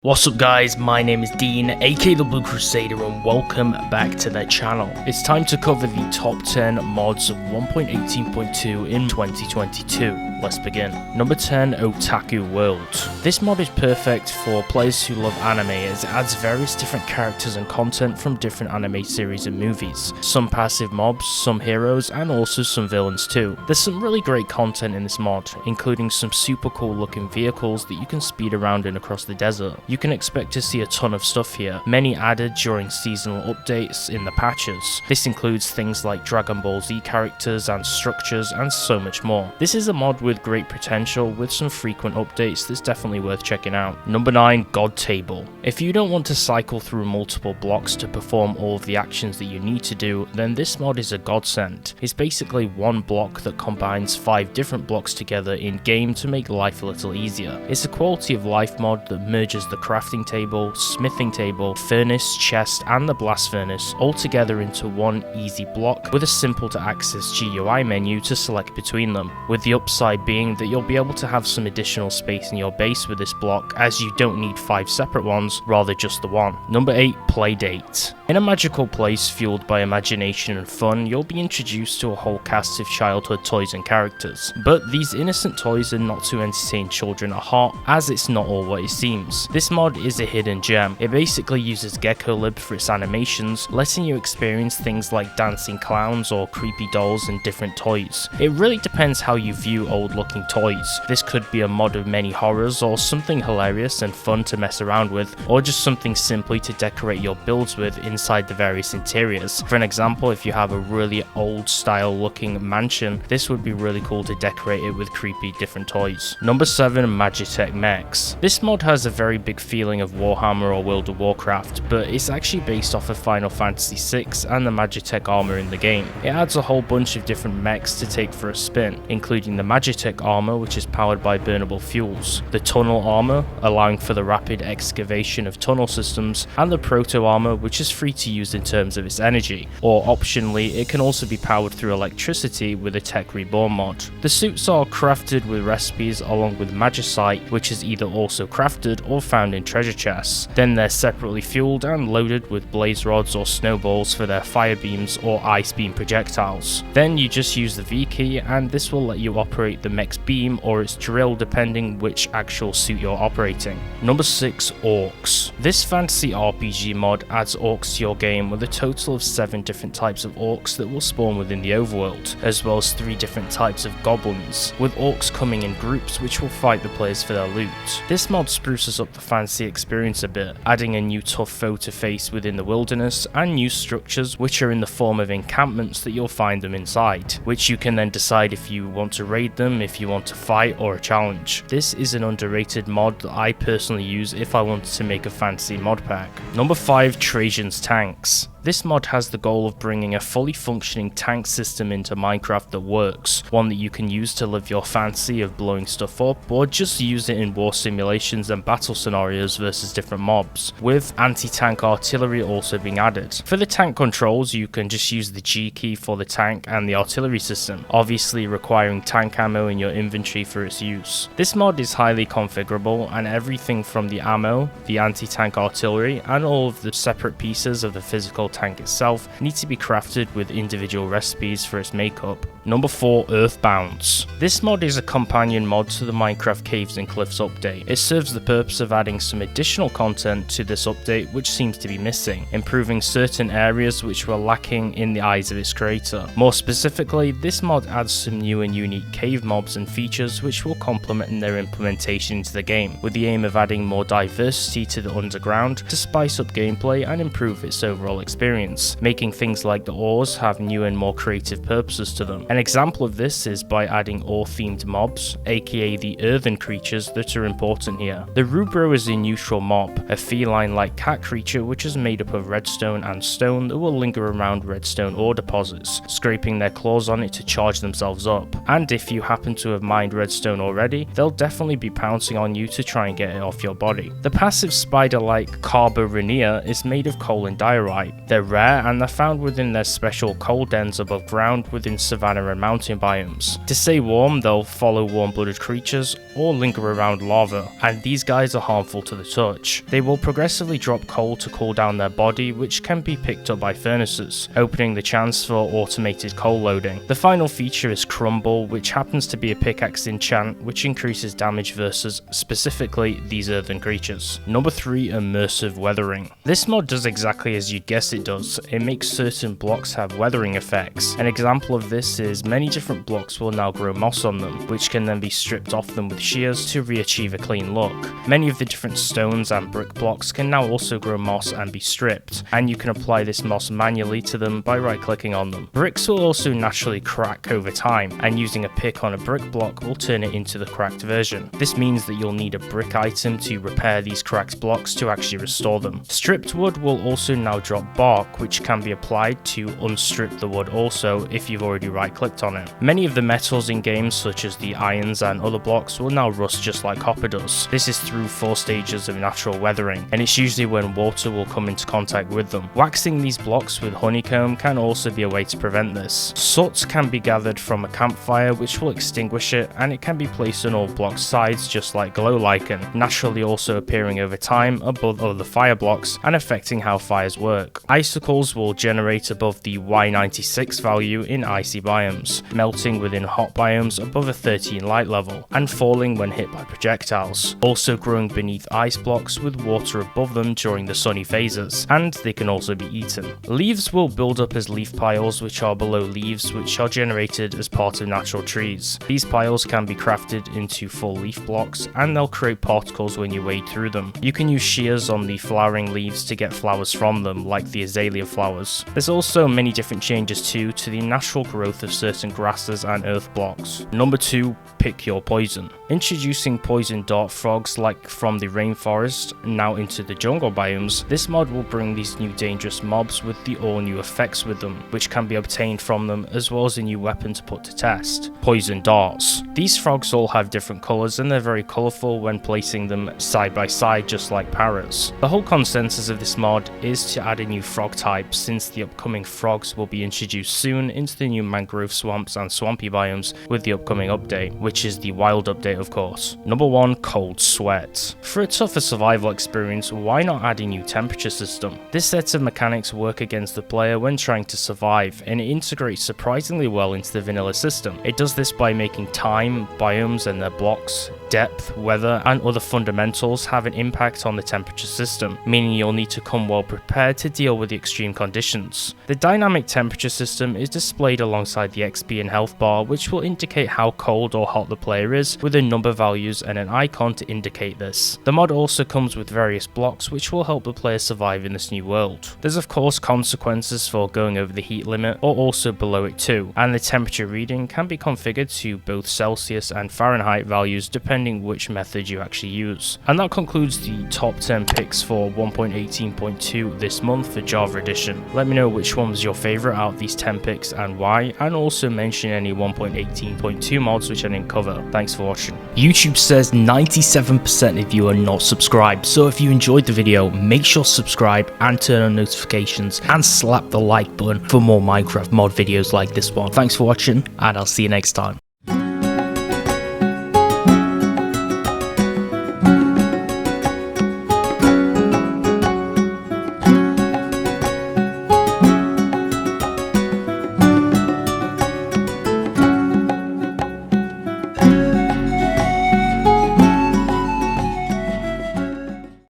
What's up guys, my name is Dean, aka the Blue Crusader, and welcome back to the channel. It's time to cover the top 10 mods of 1.18.2 in 2022. Let's begin. Number 10, Otaku World. This mod is perfect for players who love anime as it adds various different characters and content from different anime series and movies. Some passive mobs, some heroes, and also some villains too. There's some really great content in this mod, including some super cool looking vehicles that you can speed around in across the desert. You can expect to see a ton of stuff here, many added during seasonal updates in the patches. This includes things like Dragon Ball Z characters and structures and so much more. This is a mod with great potential with some frequent updates that's definitely worth checking out. Number 9, God Table. If you don't want to cycle through multiple blocks to perform all of the actions that you need to do, then this mod is a godsend. It's basically one block that combines 5 different blocks together in game to make life a little easier. It's a quality of life mod that merges the crafting table, smithing table, furnace, chest, and the blast furnace all together into one easy block with a simple to access GUI menu to select between them, with the upside being that you'll be able to have some additional space in your base with this block as you don't need 5 separate ones, rather just the one. Number 8, Playdate. In a magical place fueled by imagination and fun, you'll be introduced to a whole cast of childhood toys and characters. But these innocent toys are not to entertain children at heart, as it's not all what it seems. This mod is a hidden gem. It basically uses GeckoLib for its animations, letting you experience things like dancing clowns or creepy dolls and different toys. It really depends how you view old looking toys. This could be a mod of many horrors, or something hilarious and fun to mess around with, or just something simply to decorate your builds with inside the various interiors. For an example, if you have a really old style looking mansion, this would be really cool to decorate it with creepy different toys. Number 7, Magitek Mechs. This mod has a very big feeling of Warhammer or World of Warcraft, but it's actually based off of Final Fantasy VI and the Magitek armor in the game. It adds a whole bunch of different mechs to take for a spin, including the Magitek armor, which is powered by burnable fuels, the tunnel armor, allowing for the rapid excavation of tunnel systems, and the proto armor, which is free to use in terms of its energy, or optionally it can also be powered through electricity with a Tech Reborn mod. The suits are crafted with recipes along with magicite, which is either also crafted or found in treasure chests. Then they're separately fueled and loaded with blaze rods or snowballs for their fire beams or ice beam projectiles. Then you just use the V key and this will let you operate the mech's beam or its drill depending which actual suit you're operating. Number 6, Orcz. This fantasy RPG mod adds orcs to your game with a total of 7 different types of orcs that will spawn within the overworld, as well as 3 different types of goblins, with orcs coming in groups which will fight the players for their loot. This mod spruces up the fantasy experience a bit, adding a new tough foe to face within the wilderness and new structures which are in the form of encampments that you'll find them inside, which you can then decide if you want to raid them, if you want to fight, or a challenge. This is an underrated mod that I personally use if I wanted to make a fantasy mod pack. Number 5, Trajan's Tanks. This mod has the goal of bringing a fully functioning tank system into Minecraft that works, one that you can use to live your fantasy of blowing stuff up, or just use it in war simulations and battle scenarios versus different mobs, with anti-tank artillery also being added. For the tank controls, you can just use the G key for the tank and the artillery system, obviously requiring tank ammo in your inventory for its use. This mod is highly configurable, and everything from the ammo, the anti-tank artillery, and all of the separate pieces of the physical tank itself need to be crafted with individual recipes for its makeup. Number 4, Earthbounds. This mod is a companion mod to the Minecraft Caves and Cliffs update. It serves the purpose of adding some additional content to this update which seems to be missing, improving certain areas which were lacking in the eyes of its creator. More specifically, this mod adds some new and unique cave mobs and features which will complement their implementation into the game, with the aim of adding more diversity to the underground to spice up gameplay and improve its overall experience, making things like the ores have new and more creative purposes to them. An example of this is by adding ore-themed mobs, aka the earthen creatures that are important here. The Rubro is a neutral mob, a feline-like cat creature which is made up of redstone and stone that will linger around redstone ore deposits, scraping their claws on it to charge themselves up. And if you happen to have mined redstone already, they'll definitely be pouncing on you to try and get it off your body. The passive spider-like Carborrhenia is made of coal and diorite, They're rare and they're found within their special cold dens above ground within savanna and mountain biomes. To stay warm, they'll follow warm-blooded creatures or linger around lava, and these guys are harmful to the touch. They will progressively drop coal to cool down their body, which can be picked up by furnaces, opening the chance for automated coal loading. The final feature is Crumble, which happens to be a pickaxe enchant which increases damage versus specifically these earthen creatures. Number 3, Immersive Weathering. This mod does exactly as you'd guess it does. It makes certain blocks have weathering effects. An example of this is many different blocks will now grow moss on them, which can then be stripped off them with shears to re-achieve a clean look. Many of the different stones and brick blocks can now also grow moss and be stripped, and you can apply this moss manually to them by right clicking on them. Bricks will also naturally crack over time, and using a pick on a brick block will turn it into the cracked version. This means that you'll need a brick item to repair these cracked blocks to actually restore them. Stripped wood will also now drop bark, which can be applied to unstrip the wood also if you've already right clicked on it. Many of the metals in games such as the irons and other blocks will now rust just like copper does. This is through 4 stages of natural weathering, and it's usually when water will come into contact with them. Waxing these blocks with honeycomb can also be a way to prevent this. Soot can be gathered from a campfire which will extinguish it, and it can be placed on all block sides just like glow lichen, naturally also appearing over time above other fire blocks and affecting how fires work. Icicles will generate above the Y96 value in icy biomes, melting within hot biomes above a 13 light level, and falling when hit by projectiles. Also growing beneath ice blocks with water above them during the sunny phases, and they can also be eaten. Leaves will build up as leaf piles which are below leaves which are generated as part of natural trees. These piles can be crafted into full leaf blocks, and they'll create particles when you wade through them. You can use shears on the flowering leaves to get flowers from them, like the azalea flowers. There's also many different changes too to the natural growth of certain grasses and earth blocks. Number 2, pick your poison. Introducing poison dart frogs like from the rainforest now into the jungle biomes, this mod will bring these new dangerous mobs with the all new effects with them, which can be obtained from them, as well as a new weapon to put to test. Poison darts. These frogs all have different colours and they're very colourful when placing them side by side just like parrots. The whole consensus of this mod is to add a new frog type, since the upcoming frogs will be introduced soon into the new mangrove swamps and swampy biomes with the upcoming update, which is the wild update of course. Number 1, Cold Sweat. For a tougher survival experience, why not add a new temperature system? This set of mechanics work against the player when trying to survive, and it integrates surprisingly well into the vanilla system. It does this by making time, biomes and their blocks, depth, weather, and other fundamentals have an impact on the temperature system, meaning you'll need to come well prepared to deal with the extreme conditions. The dynamic temperature system is displayed alongside the XP and health bar, which will indicate how cold or hot the player is, with a number values and an icon to indicate this. The mod also comes with various blocks which will help the player survive in this new world. There's of course consequences for going over the heat limit or also below it too, and the temperature reading can be configured to both Celsius and Fahrenheit values depending which method you actually use. And that concludes the top 10 picks for 1.18.2 this month for Java Edition. Let me know which one was your favourite out of these 10 picks and why, and also mention any 1.18.2 mods which I didn't cover. Thanks for watching. YouTube says 97% of you are not subscribed, so if you enjoyed the video, make sure to subscribe and turn on notifications and slap the like button for more Minecraft mod videos like this one. Thanks for watching, and I'll see you next time.